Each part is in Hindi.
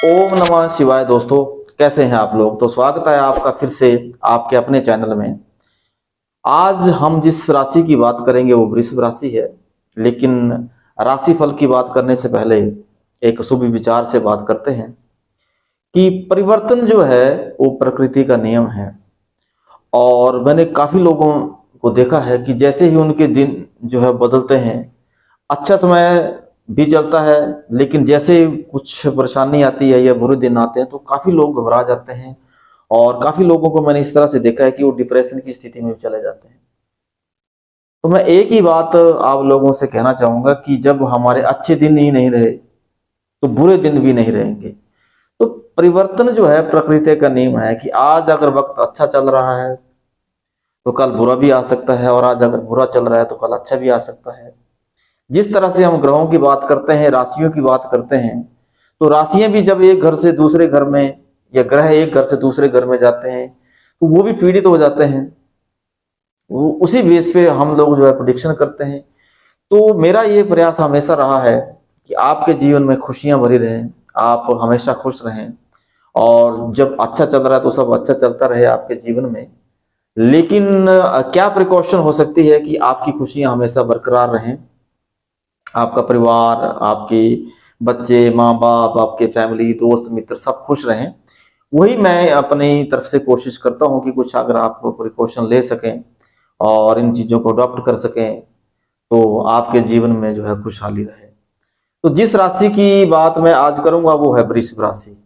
ओम नमः शिवाय। दोस्तों, कैसे हैं आप लोग? तो स्वागत है आपका फिर से आपके अपने चैनल में। आज हम जिस राशि की बात करेंगे वो वृषभ राशि है। लेकिन राशिफल की बात करने से पहले एक शुभ विचार से बात करते हैं कि परिवर्तन जो है वो प्रकृति का नियम है। और मैंने काफी लोगों को देखा है कि जैसे ही उनके दिन जो है बदलते हैं, अच्छा समय भी चलता है, लेकिन जैसे ही कुछ परेशानी आती है या बुरे दिन आते हैं तो काफी लोग घबरा जाते हैं। और काफी लोगों को मैंने इस तरह से देखा है कि वो डिप्रेशन की स्थिति में भी चले जाते हैं। तो मैं एक ही बात आप लोगों से कहना चाहूंगा कि जब हमारे अच्छे दिन ही नहीं रहे तो बुरे दिन भी नहीं रहेंगे। तो परिवर्तन जो है प्रकृति का नियम है कि आज अगर वक्त अच्छा चल रहा है तो कल बुरा भी आ सकता है, और आज अगर बुरा चल रहा है तो कल अच्छा भी आ सकता है। जिस तरह से हम ग्रहों की बात करते हैं, राशियों की बात करते हैं, तो राशियां भी जब एक घर से दूसरे घर में या ग्रह एक घर से दूसरे घर में जाते हैं तो वो भी पीड़ित हो जाते हैं। वो उसी बेस पे हम लोग जो है प्रेडिक्शन करते हैं। तो मेरा ये प्रयास हमेशा रहा है कि आपके जीवन में खुशियां भरी रहें, आप हमेशा खुश रहें, और जब अच्छा चल रहा है तो सब अच्छा चलता रहे आपके जीवन में। लेकिन क्या प्रिकॉशन हो सकती है कि आपकी खुशियां हमेशा बरकरार रहें, आपका परिवार, आपके बच्चे, माँ बाप, आपके फैमिली, दोस्त मित्र सब खुश रहें। वही मैं अपनी तरफ से कोशिश करता हूँ कि कुछ अगर आप प्रिकॉशन ले सकें और इन चीज़ों को अडॉप्ट कर सकें तो आपके जीवन में जो है खुशहाली रहे। तो जिस राशि की बात मैं आज करूंगा वो है वृषभ राशि।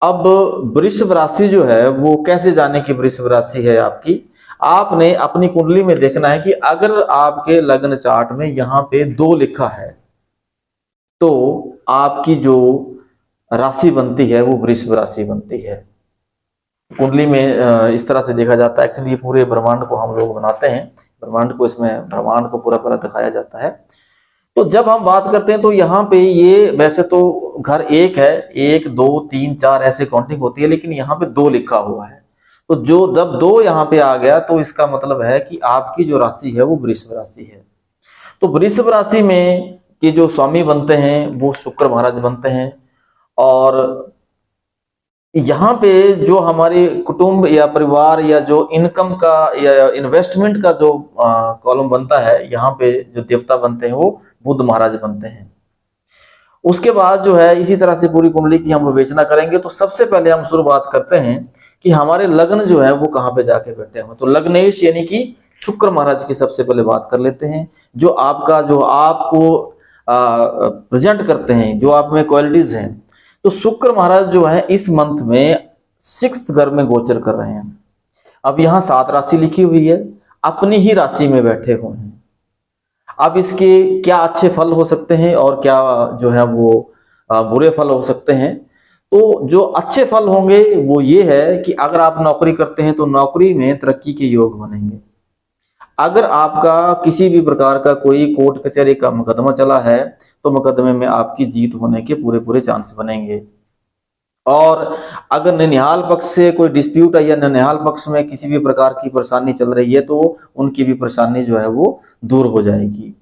अब वृषभ राशि जो है वो कैसे जाने की वृषभ राशि है आपकी? आपने अपनी कुंडली में देखना है कि अगर आपके लग्न चार्ट में यहाँ पे 2 लिखा है तो आपकी जो राशि बनती है वो वृषभ राशि बनती है। कुंडली में इस तरह से देखा जाता है। एक्चुअली पूरे ब्रह्मांड को हम लोग बनाते हैं, ब्रह्मांड को, इसमें ब्रह्मांड को पूरा पूरा दिखाया जाता है। तो जब हम बात करते हैं तो यहाँ पे ये वैसे तो घर एक है, 1 2 3 4 ऐसे काउंटिंग होती है, लेकिन यहाँ पे 2 लिखा हुआ है। तो जो जब 2 यहाँ पे आ गया तो इसका मतलब है कि आपकी जो राशि है वो वृषभ राशि है। तो वृषभ राशि में के जो स्वामी बनते हैं वो शुक्र महाराज बनते हैं। और यहाँ पे जो हमारे कुटुंब या परिवार या जो इनकम का या इन्वेस्टमेंट का जो कॉलम बनता है, यहाँ पे जो देवता बनते हैं वो बुध महाराज बनते हैं। उसके बाद जो है इसी तरह से पूरी कुंडली की हम विवेचना करेंगे। तो सबसे पहले हम शुरुआत करते हैं कि हमारे लग्न जो है वो कहाँ पे जाके बैठे हैं। तो लग्नेश यानी कि शुक्र महाराज की सबसे पहले बात कर लेते हैं, जो आपका जो आपको प्रेजेंट करते हैं, जो आप में क्वालिटीज हैं। तो शुक्र महाराज जो है इस मंथ में 6th घर में गोचर कर रहे हैं। अब यहाँ 7 राशि लिखी हुई है, अपनी ही राशि में बैठे हुए हैं। अब इसके क्या अच्छे फल हो सकते हैं और क्या जो है वो बुरे फल हो सकते हैं। तो जो अच्छे फल होंगे वो ये है कि अगर आप नौकरी करते हैं तो नौकरी में तरक्की के योग बनेंगे। अगर आपका किसी भी प्रकार का कोई कोर्ट कचहरी का मुकदमा चला है तो मुकदमे में आपकी जीत होने के पूरे पूरे चांस बनेंगे। और अगर ननिहाल पक्ष से कोई डिस्प्यूट है या ननिहाल पक्ष में किसी भी प्रकार की परेशानी चल रही है तो उनकी भी परेशानी जो है वो दूर हो जाएगी।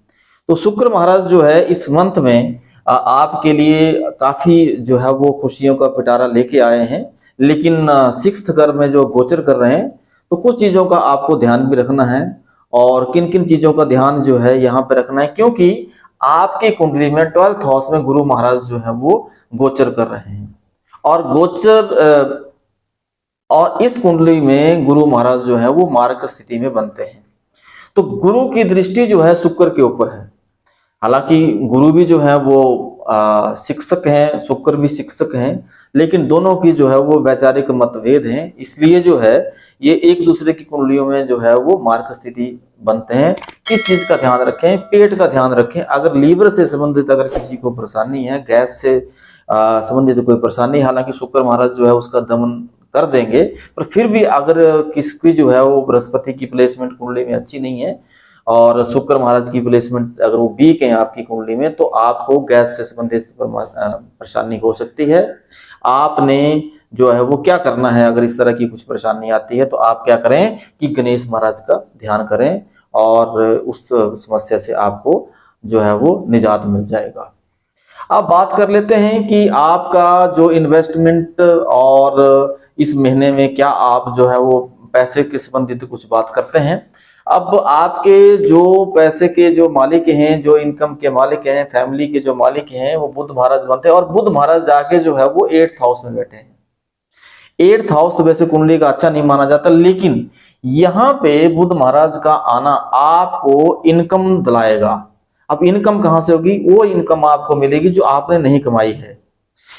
तो शुक्र महाराज जो है इस मंथ में आपके लिए काफी जो है वो खुशियों का पिटारा लेके आए हैं। लेकिन 6th घर में जो गोचर कर रहे हैं तो कुछ चीजों का आपको ध्यान भी रखना है। और किन किन चीजों का ध्यान जो है यहाँ पे रखना है, क्योंकि आपकी कुंडली में 12th हाउस में गुरु महाराज जो है वो गोचर कर रहे हैं। और और इस कुंडली में गुरु महाराज जो है वो मार्ग स्थिति में बनते हैं। तो गुरु की दृष्टि जो है शुक्र के ऊपर है। हालांकि गुरु भी जो है वो शिक्षक हैं, शुक्र भी शिक्षक हैं, लेकिन दोनों की जो है वो वैचारिक मतभेद हैं। इसलिए जो है ये एक दूसरे की कुंडलियों में जो है वो मार्ग स्थिति बनते हैं। किस चीज का ध्यान रखें? पेट का ध्यान रखें। अगर लीवर से संबंधित अगर किसी को परेशानी है, गैस से संबंधित कोई परेशानी, हालांकि शुक्र महाराज जो है उसका दमन कर देंगे, पर फिर भी अगर किसकी जो है वो बृहस्पति की प्लेसमेंट कुंडली में अच्छी नहीं है और शुक्र महाराज की प्लेसमेंट अगर वो वीक है आपकी कुंडली में, तो आपको गैस से संबंधित परेशानी हो सकती है। आपने जो है वो क्या करना है, अगर इस तरह की कुछ परेशानी आती है तो आप क्या करें कि गणेश महाराज का ध्यान करें और उस समस्या से आपको जो है वो निजात मिल जाएगा। अब बात कर लेते हैं कि आपका जो इन्वेस्टमेंट और इस महीने में क्या आप जो है वो पैसे के संबंधित कुछ बात करते हैं। अब आपके जो पैसे के जो मालिक हैं, जो इनकम के मालिक हैं, फैमिली के जो मालिक हैं, वो बुध महाराज बनते हैं। और बुध महाराज जाके जो है वो 8th हाउस में बैठे हैं। 8th हाउस तो वैसे कुंडली का अच्छा नहीं माना जाता, लेकिन यहाँ पे बुध महाराज का आना आपको इनकम दिलाएगा। अब इनकम कहां से होगी? वो इनकम आपको मिलेगी जो आपने नहीं कमाई है,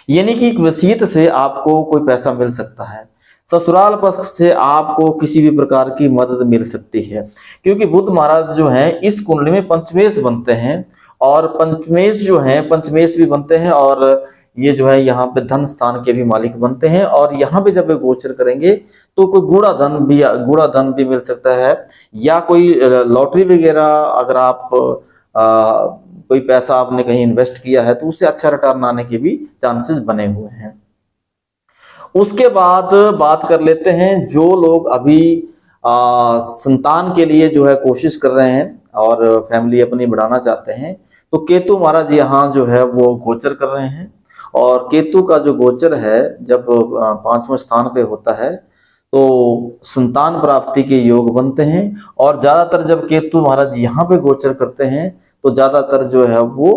यानी कि एक वसीयत से आपको कोई पैसा मिल सकता है, ससुराल पक्ष से आपको किसी भी प्रकार की मदद मिल सकती है, क्योंकि बुध महाराज जो हैं इस कुंडली में पंचमेश बनते हैं। और पंचमेश जो है, पंचमेश भी बनते हैं और ये जो है यहाँ पे धन स्थान के भी मालिक बनते हैं। और यहाँ पे जब वे गोचर करेंगे तो कोई गूढ़ा धन भी मिल सकता है, या कोई लॉटरी वगैरह अगर आप कोई पैसा आपने कहीं इन्वेस्ट किया है तो उससे अच्छा रिटर्न आने के भी चांसेस बने हुए हैं। उसके बाद बात कर लेते हैं जो लोग अभी संतान के लिए जो है कोशिश कर रहे हैं और फैमिली अपनी बढ़ाना चाहते हैं, तो केतु महाराज यहाँ जो है वो गोचर कर रहे हैं। और केतु का जो गोचर है जब 5वें स्थान पे होता है तो संतान प्राप्ति के योग बनते हैं। और ज्यादातर जब केतु महाराज यहाँ पे गोचर करते हैं तो ज्यादातर जो है वो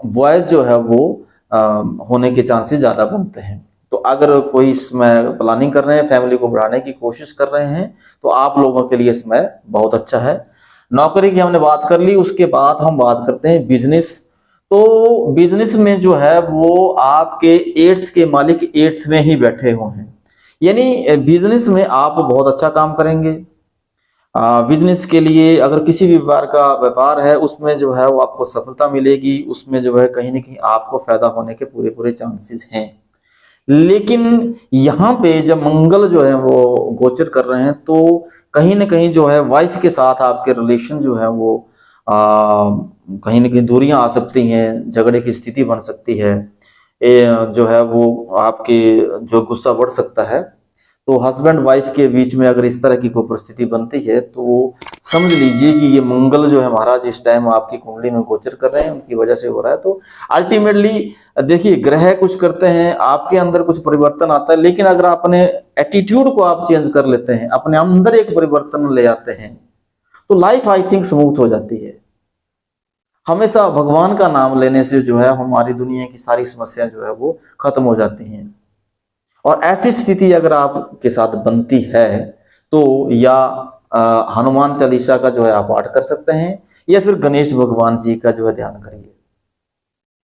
बॉयज जो है वो होने के चांसेस ज्यादा बनते हैं। तो अगर कोई इसमें प्लानिंग कर रहे हैं, फैमिली को बढ़ाने की कोशिश कर रहे हैं, तो आप लोगों के लिए इसमें बहुत अच्छा है। नौकरी की हमने बात कर ली। उसके बाद हम बात करते हैं बिजनेस। तो बिजनेस में जो है वो आपके 8th के मालिक 8th में ही बैठे हुए हैं, यानी बिजनेस में आप बहुत अच्छा काम करेंगे। बिजनेस के लिए अगर किसी भी प्रकार का व्यापार है उसमें जो है वो आपको सफलता मिलेगी, उसमें जो है कहीं ना कहीं आपको फायदा होने के पूरे पूरे चांसेस हैं। लेकिन यहाँ पे जब मंगल जो है वो गोचर कर रहे हैं तो कहीं ना कहीं जो है वाइफ के साथ आपके रिलेशन जो है वो कहीं ना कहीं दूरियां आ सकती हैं, झगड़े की स्थिति बन सकती है, जो है वो आपके जो गुस्सा बढ़ सकता है। तो हस्बैंड वाइफ के बीच में अगर इस तरह की कोई परिस्थिति बनती है तो समझ लीजिए कि ये मंगल जो है महाराज इस टाइम आपकी कुंडली में गोचर कर रहे हैं, उनकी वजह से हो रहा है। तो अल्टीमेटली देखिए, ग्रह कुछ करते हैं, आपके अंदर कुछ परिवर्तन आता है, लेकिन अगर अपने एटीट्यूड को आप चेंज कर लेते हैं, अपने अंदर एक परिवर्तन ले आते हैं, तो लाइफ आई थिंक स्मूथ हो जाती है। हमेशा भगवान का नाम लेने से जो है हमारी दुनिया की सारी समस्याएं जो है वो खत्म हो जाती हैं। और ऐसी स्थिति अगर आपके साथ बनती है तो या हनुमान चालीसा का जो है आप पाठ कर सकते हैं, या फिर गणेश भगवान जी का जो है ध्यान करिए।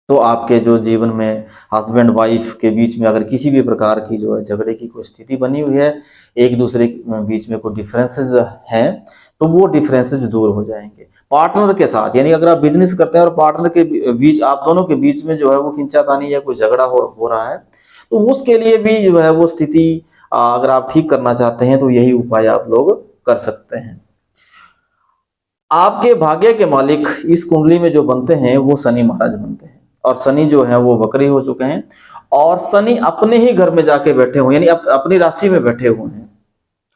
तो आपके जो जीवन में हस्बैंड वाइफ के बीच में अगर किसी भी प्रकार की जो है झगड़े की कोई स्थिति बनी हुई है, एक दूसरे के बीच में कोई डिफरेंसेस हैं, तो वो डिफरेंसेस दूर हो जाएंगे। पार्टनर के साथ, यानी अगर आप बिजनेस करते हैं और पार्टनर के बीच, आप दोनों के बीच में जो है वो खींचातानी या कोई झगड़ा हो रहा है, तो उसके लिए भी जो है वो स्थिति अगर आप ठीक करना चाहते हैं तो यही उपाय आप लोग कर सकते हैं। आपके भाग्य के मालिक इस कुंडली में जो बनते हैं वो शनि महाराज बनते हैं। और शनि जो है वो वक्री हो चुके हैं, और शनि अपने ही घर में जाके बैठे हुए, यानी अपनी राशि में बैठे हुए हैं।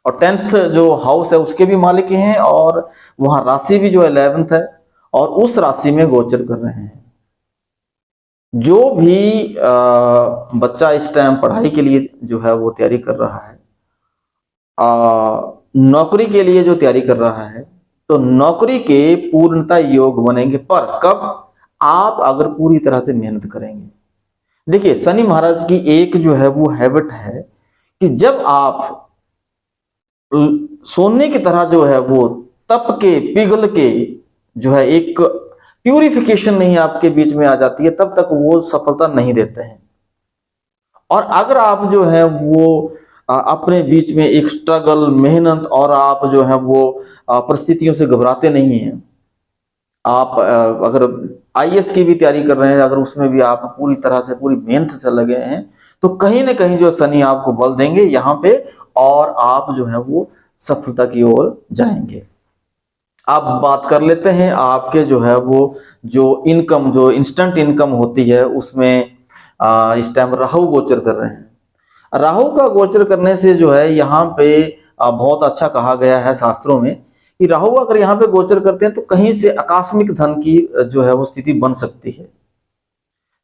और 10th जो हाउस है उसके भी मालिक हैं, और वहां राशि भी जो 11th है, और उस राशि में गोचर कर रहे हैं। जो भी बच्चा इस टाइम पढ़ाई के लिए जो है वो तैयारी कर रहा है, नौकरी के लिए जो तैयारी कर रहा है, तो नौकरी के पूर्णता योग बनेंगे। पर कब? आप अगर पूरी तरह से मेहनत करेंगे। देखिए, शनि महाराज की एक जो है वो हैबिट है कि जब आप सोने की तरह जो है वो तप के पिघल के जो है एक प्यूरिफिकेशन नहीं आपके बीच में आ जाती है, तब तक वो सफलता नहीं देते हैं। और अगर आप जो है वो अपने बीच में एक स्ट्रगल, मेहनत, और आप जो है वो परिस्थितियों से घबराते नहीं हैं, आप अगर आईएएस की भी तैयारी कर रहे हैं, अगर उसमें भी आप पूरी तरह से पूरी मेहनत से लगे हैं, तो कहीं ना कहीं जो शनि आपको बल देंगे यहाँ पे, और आप जो है वो सफलता की ओर जाएंगे। अब बात कर लेते हैं आपके जो है वो जो इनकम, जो इंस्टेंट इनकम होती है, उसमें इस टाइम राहु गोचर कर रहे हैं। राहु का गोचर करने से जो है यहाँ पे बहुत अच्छा कहा गया है शास्त्रों में कि राहु अगर यहाँ पे गोचर करते हैं तो कहीं से आकस्मिक धन की जो है वो स्थिति बन सकती है।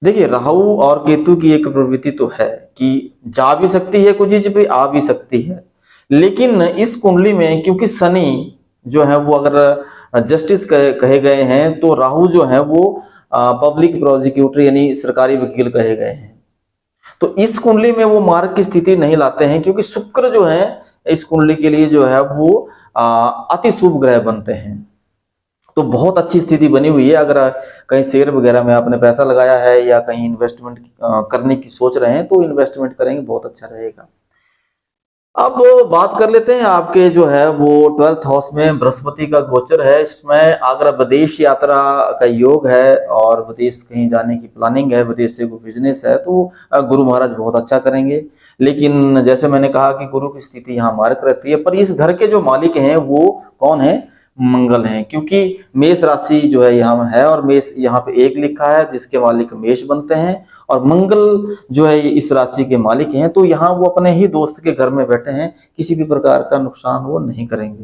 देखिए, राहु और केतु की एक प्रवृत्ति तो है कि जा भी सकती है कुछ चीज पे, आ भी सकती है। लेकिन इस कुंडली में क्योंकि शनि जो है वो अगर जस्टिस कहे गए हैं, तो राहु जो है वो पब्लिक प्रोसिक्यूटर यानी सरकारी वकील कहे गए हैं। तो इस कुंडली में वो मार्ग की स्थिति नहीं लाते हैं, क्योंकि शुक्र जो है इस कुंडली के लिए जो है वो अति शुभ ग्रह बनते हैं। तो बहुत अच्छी स्थिति बनी हुई है। अगर कहीं शेयर वगैरह में आपने पैसा लगाया है या कहीं इन्वेस्टमेंट करने की सोच रहे हैं, तो इन्वेस्टमेंट करेंगे, बहुत अच्छा रहेगा। अब बात कर लेते हैं आपके जो है वो 12th हाउस में बृहस्पति का गोचर है। इसमें अगर विदेश यात्रा का योग है और विदेश कहीं जाने की प्लानिंग है, विदेश से कोई बिजनेस है, तो गुरु महाराज बहुत अच्छा करेंगे। लेकिन जैसे मैंने कहा कि गुरु की स्थिति यहाँ मार्क रहती है, पर इस घर के जो मालिक हैं वो कौन है? मंगल हैं, क्योंकि मेष राशि जो है यहाँ है और मेष यहाँ पे एक लिखा है जिसके मालिक मेष बनते हैं, और मंगल जो है इस राशि के मालिक हैं। तो यहाँ वो अपने ही दोस्त के घर में बैठे हैं, किसी भी प्रकार का नुकसान वो नहीं करेंगे।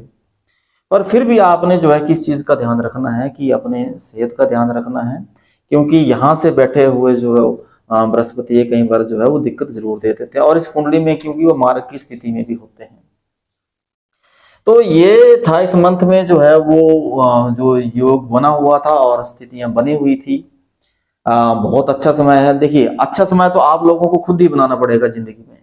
पर फिर भी आपने जो है किस चीज का ध्यान रखना है कि अपने सेहत का ध्यान रखना है, क्योंकि यहाँ से बैठे हुए जो है बृहस्पति कई बार जो है वो दिक्कत जरूर देते थे, और इस कुंडली में क्योंकि वो मार्ग की स्थिति में भी होते हैं। तो ये था इस मंथ में जो है वो जो योग बना हुआ था और स्थितियां बनी हुई थी। बहुत अच्छा समय है। देखिए, अच्छा समय तो आप लोगों को खुद ही बनाना पड़ेगा जिंदगी में।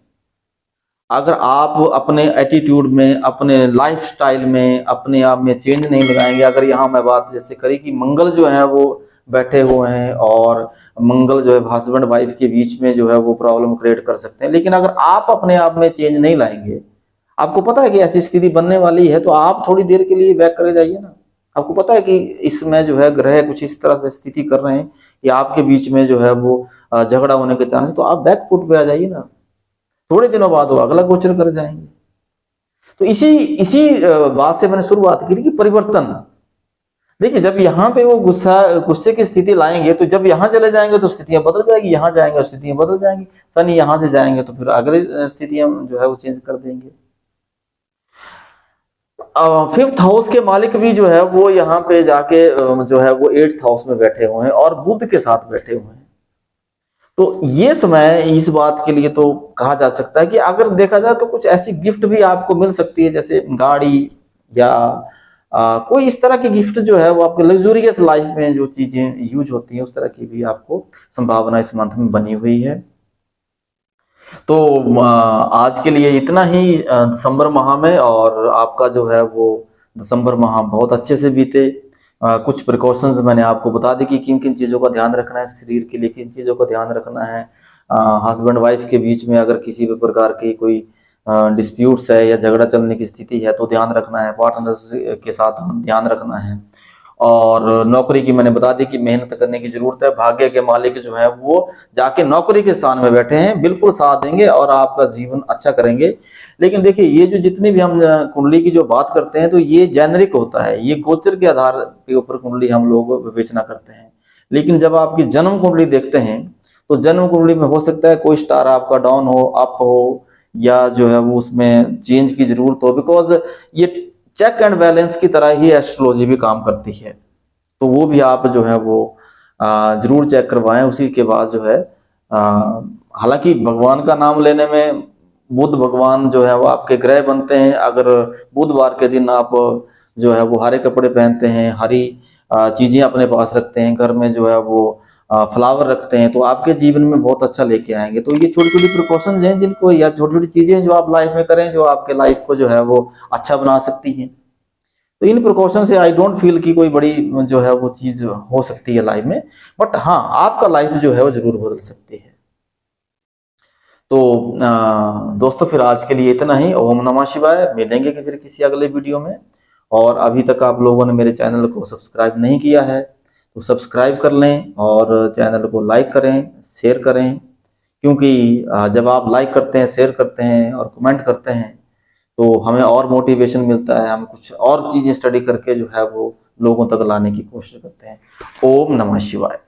अगर आप अपने एटीट्यूड में, अपने लाइफस्टाइल में, अपने आप में चेंज नहीं लगाएंगे। अगर यहाँ मैं बात जैसे करी कि मंगल जो है वो बैठे हुए हैं, और मंगल जो है हस्बैंड वाइफ के बीच में जो है वो प्रॉब्लम क्रिएट कर सकते हैं। लेकिन अगर आप अपने आप में चेंज नहीं लाएंगे, आपको पता है कि ऐसी स्थिति बनने वाली है, तो आप थोड़ी देर के लिए बैक करे जाइए ना। आपको पता है कि इसमें जो है ग्रह कुछ इस तरह से स्थिति कर रहे हैं कि आपके बीच में जो है वो झगड़ा होने के चांस, तो आप बैक फुट पे आ जाइए ना। थोड़े दिनों बाद वो अगला गोचर कर जाएंगे। तो इसी बात से मैंने शुरुआत की थी कि परिवर्तन। देखिए, जब यहाँ पे वो गुस्से की स्थिति लाएंगे, तो जब यहाँ चले जाएंगे तो स्थितियां बदल जाएगी, यहाँ जाएंगे तो स्थितियां बदल जाएंगी। शनि यहाँ से जाएंगे तो फिर अगले स्थितियां जो है वो चेंज कर देंगे। 5th हाउस के मालिक भी जो है वो यहाँ पे जाके जो है वो 8th हाउस में बैठे हुए हैं और बुध के साथ बैठे हुए हैं। तो ये समय इस बात के लिए तो कहा जा सकता है कि अगर देखा जाए तो कुछ ऐसी गिफ्ट भी आपको मिल सकती है, जैसे गाड़ी या कोई इस तरह की गिफ्ट जो है वो आपके लग्जूरियस लाइफ में जो चीजें यूज होती हैं, उस तरह की भी आपको संभावना इस मंथ में बनी हुई है। तो आज के लिए इतना ही दिसंबर माह में, और आपका जो है वो दिसंबर माह बहुत अच्छे से बीते। कुछ प्रिकॉशंस मैंने आपको बता दी कि किन किन चीज़ों का ध्यान रखना है शरीर के लिए, किन चीज़ों का ध्यान रखना है हस्बैंड वाइफ के बीच में। अगर किसी भी प्रकार की कोई डिस्प्यूट्स है या झगड़ा चलने की स्थिति है तो ध्यान रखना है, पार्टनर्स के साथ ध्यान रखना है। और नौकरी की मैंने बता दी कि मेहनत करने की जरूरत है। भाग्य के मालिक जो है वो जाके नौकरी के स्थान में बैठे हैं, बिल्कुल साथ देंगे और आपका जीवन अच्छा करेंगे। लेकिन देखिए, ये जो जितनी भी हम कुंडली की जो बात करते हैं तो ये जेनरिक होता है, ये गोचर के आधार के ऊपर कुंडली हम लोग विवेचना करते हैं। लेकिन जब आपकी जन्म कुंडली देखते हैं तो जन्म कुंडली में हो सकता है कोई स्टार आपका डाउन हो, अप हो, या जो है वो उसमें चेंज की जरूरत हो, बिकॉज ये चेक एंड बैलेंस की तरह ही एस्ट्रोलॉजी भी काम करती है। तो वो भी आप जो है वो जरूर चेक करवाएं। उसी के बाद जो है हालांकि भगवान का नाम लेने में बुध भगवान जो है वो आपके ग्रह बनते हैं। अगर बुधवार के दिन आप जो है वो हरे कपड़े पहनते हैं, हरी चीजें अपने पास रखते हैं, घर में जो है वो फ्लावर रखते हैं, तो आपके जीवन में बहुत अच्छा लेके आएंगे। तो ये छोटी छोटी प्रिकॉशंस हैं जिनको, या छोटी छोटी चीजें जो आप लाइफ में करें जो आपके लाइफ को जो है वो अच्छा बना सकती हैं। तो इन प्रिकॉशन से आई डोंट फील कि कोई बड़ी जो है वो चीज हो सकती है लाइफ में, बट हाँ, आपका लाइफ जो है वो जरूर बदल सकती है। तो दोस्तों, फिर आज के लिए इतना ही। ओम नमः शिवाय। मिलेंगे कि फिर किसी अगले वीडियो में। और अभी तक आप लोगों ने मेरे चैनल को सब्सक्राइब नहीं किया है तो सब्सक्राइब कर लें और चैनल को लाइक करें, शेयर करें, क्योंकि जब आप लाइक करते हैं, शेयर करते हैं और कमेंट करते हैं तो हमें और मोटिवेशन मिलता है। हम कुछ और चीजें स्टडी करके जो है वो लोगों तक लाने की कोशिश करते हैं। ओम नमः शिवाय।